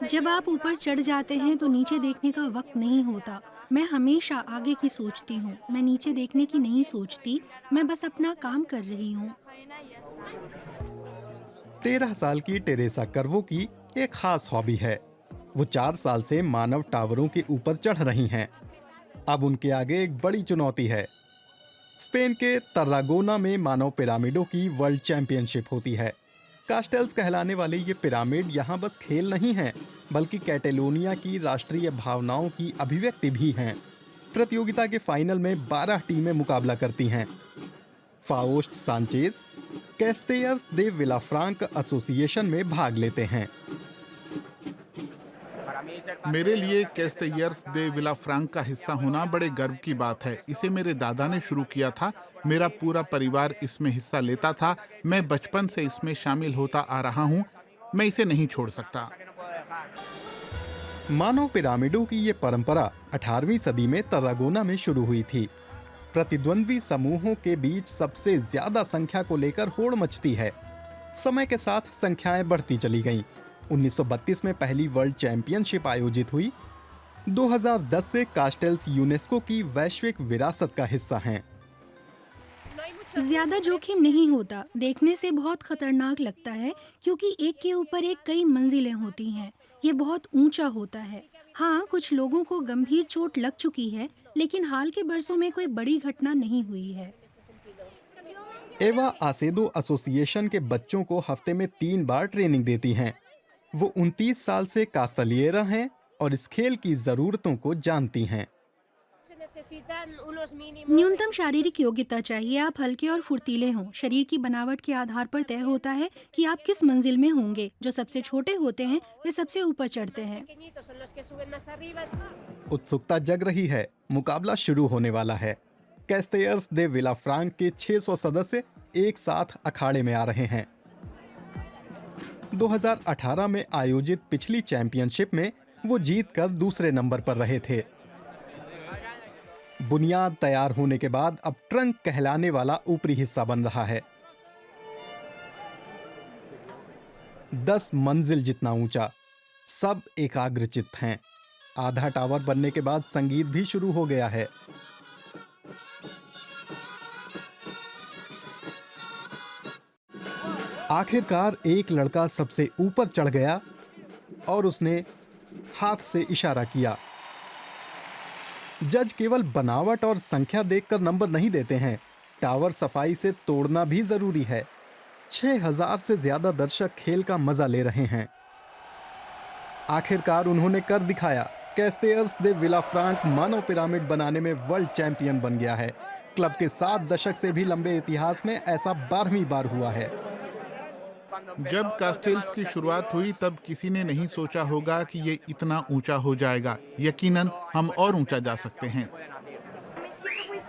जब आप ऊपर चढ़ जाते हैं तो नीचे देखने का वक्त नहीं होता। मैं हमेशा आगे की सोचती हूँ, मैं नीचे देखने की नहीं सोचती। मैं बस अपना काम कर रही हूँ। 13 साल की टेरेसा कर्वो की एक खास हॉबी है। वो 4 साल से मानव टावरों के ऊपर चढ़ रही हैं। अब उनके आगे एक बड़ी चुनौती है। स्पेन के तर्रागोना में मानव पिरामिडों की वर्ल्ड चैंपियनशिप होती है। कास्टेल्स कहलाने वाले ये पिरामिड यहाँ बस खेल नहीं हैं, बल्कि कैटेलोनिया की राष्ट्रीय भावनाओं की अभिव्यक्ति भी हैं। प्रतियोगिता के फाइनल में 12 टीमें मुकाबला करती हैं। फाओस्ट सांचेज कैस्टेयर्स दे विलाफ्रांक एसोसिएशन में भाग लेते हैं। मेरे लिए कैस्टेयर्स दे विलाफ्रांक का हिस्सा होना बड़े गर्व की बात है। इसे मेरे दादा ने शुरू किया था। मेरा पूरा परिवार इसमें हिस्सा लेता था। मैं बचपन से इसमें शामिल होता आ रहा हूँ। मैं इसे नहीं छोड़ सकता। मानव पिरामिडों की ये परंपरा 18वीं सदी में तरागोना में शुरू हुई थी। प्रतिद्वंद्वी समूहों के बीच सबसे ज्यादा संख्या को लेकर होड़ मचती है। समय के साथ संख्याएं बढ़ती चली गईं। 1932 में पहली वर्ल्ड चैंपियनशिप आयोजित हुई। 2010 से कास्टेल्स यूनेस्को की वैश्विक विरासत का हिस्सा हैं। ज्यादा जोखिम नहीं होता, देखने से बहुत खतरनाक लगता है क्योंकि एक के ऊपर एक कई मंजिलें होती हैं। ये बहुत ऊंचा होता है। हाँ, कुछ लोगों को गंभीर चोट लग चुकी है, लेकिन हाल के बरसों में कोई बड़ी घटना नहीं हुई है। एवा आसेदो एसोसिएशन के बच्चों को हफ्ते में 3 बार ट्रेनिंग देती हैं। वो 29 साल से कास्तलिएरा हैं और इस खेल की जरूरतों को जानती हैं। न्यूनतम शारीरिक योग्यता चाहिए। आप हल्के और फुर्तीले हों। शरीर की बनावट के आधार पर तय होता है कि आप किस मंजिल में होंगे। जो सबसे छोटे होते हैं वे सबसे ऊपर चढ़ते हैं। उत्सुकता जग रही है। मुकाबला शुरू होने वाला है। कैस्टेयर्स दे विलाफ्रांक के 600 सदस्य एक साथ अखाड़े में आ रहे हैं। 2018 में आयोजित पिछली चैंपियनशिप में वो जीतकर दूसरे नंबर पर रहे थे। बुनियाद तैयार होने के बाद अब ट्रंक कहलाने वाला ऊपरी हिस्सा बन रहा है। 10 मंजिल जितना ऊंचा। सब एकाग्रचित्त हैं। आधा टावर बनने के बाद संगीत भी शुरू हो गया है। आखिरकार एक लड़का सबसे ऊपर चढ़ गया और उसने हाथ से इशारा किया। जज केवल बनावट और संख्या देखकर नंबर नहीं देते हैं, टावर सफाई से तोड़ना भी जरूरी है। 6000 से ज्यादा दर्शक खेल का मजा ले रहे हैं। आखिरकार उन्होंने कर दिखाया। कैस्टेयर्स दे विलाफ्रांक मानव पिरामिड बनाने में वर्ल्ड चैंपियन बन गया है। क्लब के 7 दशक से भी लंबे इतिहास में ऐसा 12वीं बार हुआ है। जब कास्टेल्स की शुरुआत हुई तब किसी ने नहीं सोचा होगा कि ये इतना ऊंचा हो जाएगा। यकीनन हम और ऊंचा जा सकते हैं।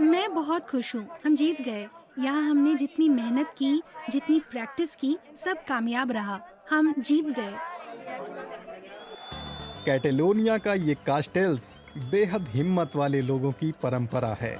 मैं बहुत खुश हूँ। हम जीत गए। यहाँ हमने जितनी मेहनत की, जितनी प्रैक्टिस की, सब कामयाब रहा। हम जीत गए। कैटेलोनिया का ये कास्टेल्स बेहद हिम्मत वाले लोगों की परंपरा है।